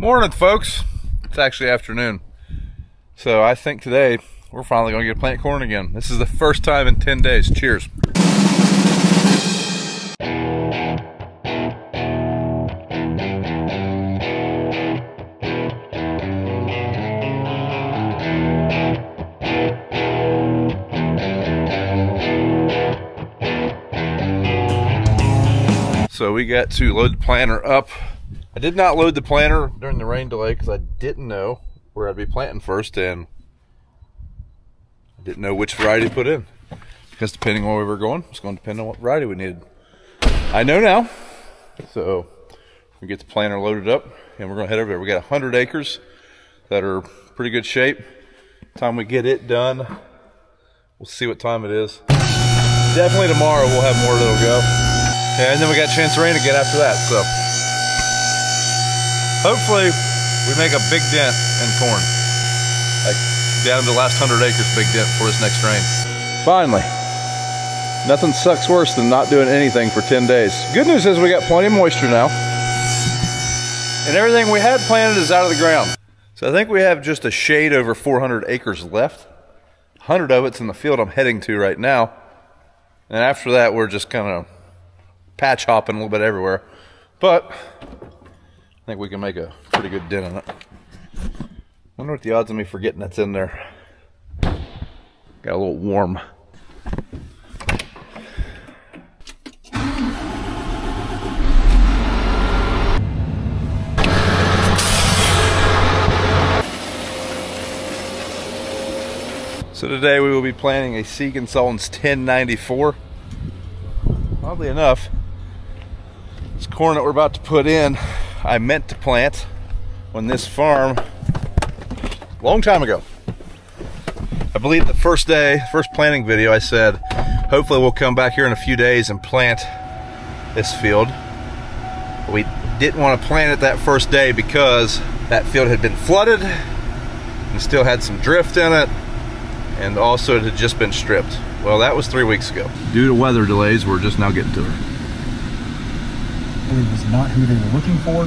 Morning, folks. It's actually afternoon. So I think today we're finally going to get to plant corn again. This is the first time in 10 days. Cheers. So we got to load the planter up. I did not load the planter during the rain delay because I didn't know where I'd be planting first, and I didn't know which variety to put in. Because depending on where we were going, it's going to depend on what variety we needed. I know now. So we get the planter loaded up and we're going to head over there. We got 100 acres that are pretty good shape. Time we get it done, we'll see what time it is. Definitely tomorrow we'll have more that'll go. And then we got a chance of rain again after that, so hopefully we make a big dent in corn. Like down to the last 100 acres, big dent before this next rain. Finally. Nothing sucks worse than not doing anything for 10 days. Good news is we got plenty of moisture now. And everything we had planted is out of the ground. So I think we have just a shade over 400 acres left. 100 of it's in the field I'm heading to right now. And after that, we're just kind of patch hopping a little bit everywhere. But I think we can make a pretty good dent in it. Wonder what the odds of me forgetting that's in there. Got a little warm. So today we will be planting a Seed Consultants 1094. Oddly enough, this corn that we're about to put in, I meant to plant on this farm a long time ago. I believe the first planting video, I said, hopefully we'll come back here in a few days and plant this field. But we didn't want to plant it that first day because that field had been flooded and still had some drift in it. And also it had just been stripped. Well, that was 3 weeks ago. Due to weather delays, we're just now getting to her. It was not who they were looking for.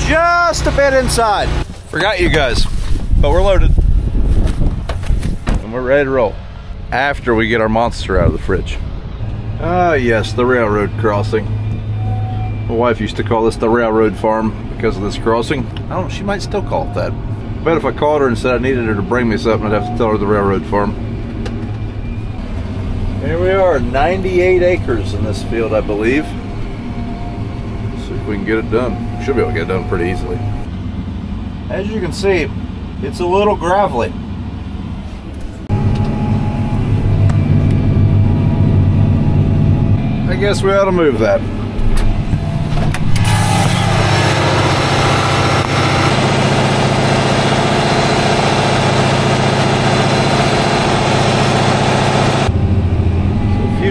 Just a bit inside. Forgot you guys, but we're loaded. And we're ready to roll. After we get our monster out of the fridge. Ah, yes, the railroad crossing. My wife used to call this the railroad farm because of this crossing. I don't know, she might still call it that. But if I called her and said I needed her to bring me something, I'd have to tell her the railroad farm. Here we are, 98 acres in this field, I believe. Let's see if we can get it done. We should be able to get it done pretty easily. As you can see, it's a little gravelly. I guess we ought to move that.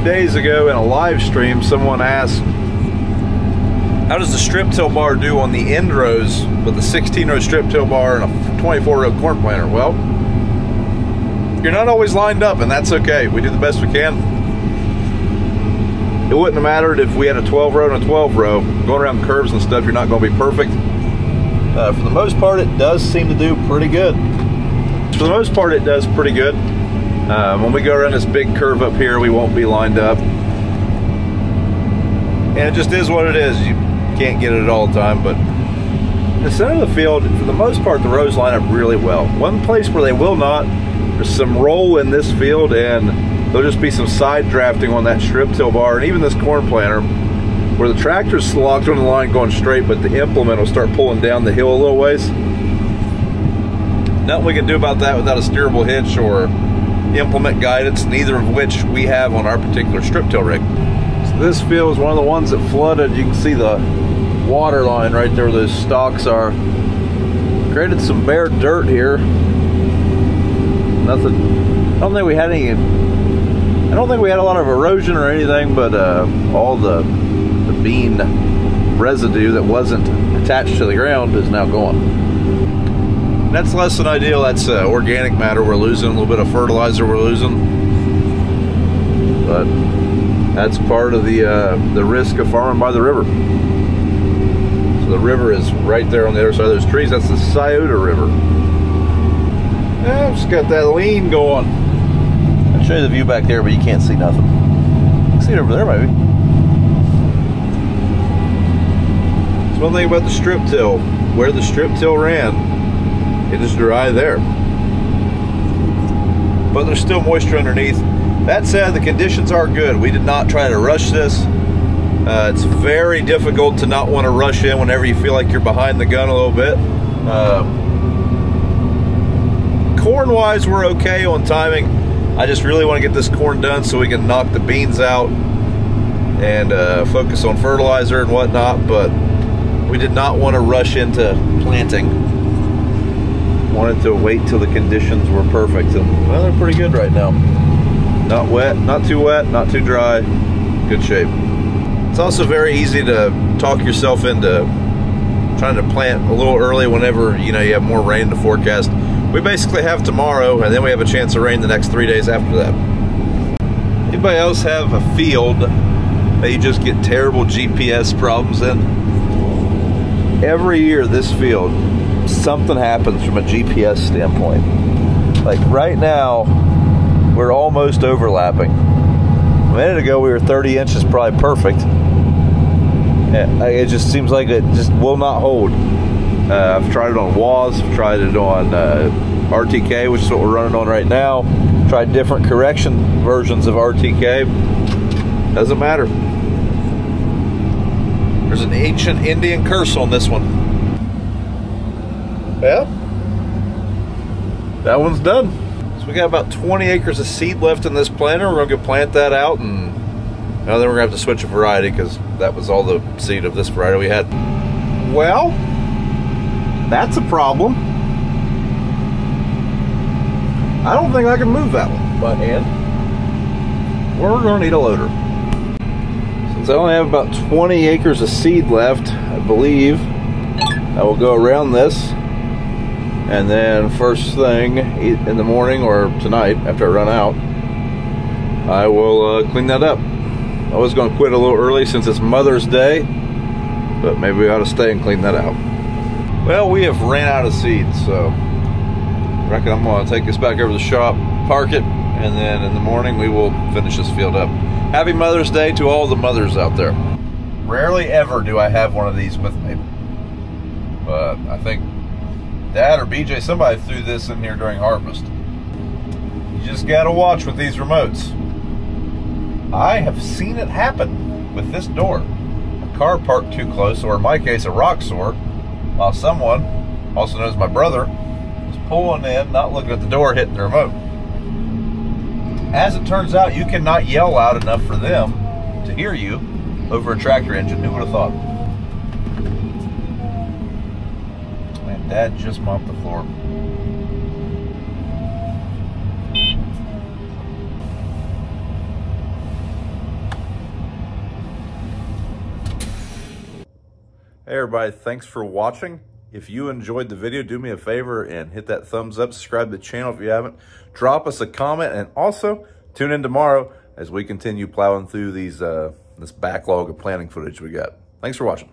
Days ago in a live stream, someone asked, how does the strip till bar do on the end rows with a 16-row strip till bar and a 24-row corn planter? Well, you're not always lined up, and that's okay. We do the best we can. It wouldn't have mattered if we had a 12-row and a 12-row. Going around curves and stuff, you're not going to be perfect. For the most part, it does seem to do pretty good. For the most part, it does pretty good. When we go around this big curve up here, we won't be lined up. And it just is what it is. You can't get it all the time, but in the center of the field, for the most part, the rows line up really well. One place where they will not, there's some roll in this field, and there'll just be some side drafting on that strip till bar, and even this corn planter, where the tractor's locked on the line going straight, but the implement will start pulling down the hill a little ways. Nothing we can do about that without a steerable hitch or implement guidance, neither of which we have on our particular strip till rig. So this field is one of the ones that flooded. You can see the water line right there where those stalks are. Created some bare dirt here. Nothing. I don't think we had any. I don't think we had a lot of erosion or anything, but all the bean residue that wasn't attached to the ground is now gone. That's less than ideal. That's organic matter we're losing, a little bit of fertilizer we're losing. But That's part of the risk of farming by the river. So the river is right there on the other side of those trees. That's the Scioto River. Yeah, just got that lean going. I'll show you the view back there, but you can't see nothing. You can see it over there, maybe. That's one thing about the strip till. Where the strip till ran, it is dry there. But there's still moisture underneath. That said, the conditions are good. We did not try to rush this. It's very difficult to not want to rush in whenever you feel like you're behind the gun a little bit. Corn-wise, we're okay on timing. I just really want to get this corn done so we can knock the beans out and focus on fertilizer and whatnot, but we did not want to rush into planting. Wanted to wait till the conditions were perfect, and well, they're pretty good right now. Not wet, not too dry, good shape. It's also very easy to talk yourself into trying to plant a little early whenever you have more rain in the forecast. We basically have tomorrow, and then we have a chance of rain the next 3 days after that. Anybody else have a field that you just get terrible GPS problems in? Every year this field, something happens from a GPS standpoint. Like right now, we're almost overlapping. A minute ago, we were 30 inches, probably perfect. It just seems like it just will not hold. I've tried it on WAS, I've tried it on RTK, which is what we're running on right now. Tried different correction versions of RTK. Doesn't matter. There's an ancient Indian curse on this one. Yeah, that one's done. So we got about 20 acres of seed left in this planter. We're gonna go plant that out, and then we're gonna have to switch a variety because that was all the seed of this variety we had. Well, that's a problem. I don't think I can move that one by hand. We're gonna need a loader. Since I only have about 20 acres of seed left, I believe I will go around this, and then first thing in the morning or tonight after I run out, I will clean that up. I was going to quit a little early since it's Mother's Day, but maybe we ought to stay and clean that out. Well, we have ran out of seeds, so I reckon I'm going to take this back over to the shop, park it, and then in the morning we will finish this field up. Happy Mother's Day to all the mothers out there. Rarely ever do I have one of these with me, but I think Dad or BJ, somebody threw this in here during harvest. You just gotta watch with these remotes. I have seen it happen with this door. A car parked too close, or in my case, a rock sore, while someone, also known as my brother, was pulling in, not looking at the door, hitting the remote. As it turns out, you cannot yell loud enough for them to hear you over a tractor engine. Who would have thought? And Dad just mopped the floor. Hey everybody, thanks for watching. If you enjoyed the video, do me a favor and hit that thumbs up, subscribe to the channel if you haven't, drop us a comment, and also tune in tomorrow as we continue plowing through these this backlog of planting footage we got. Thanks for watching.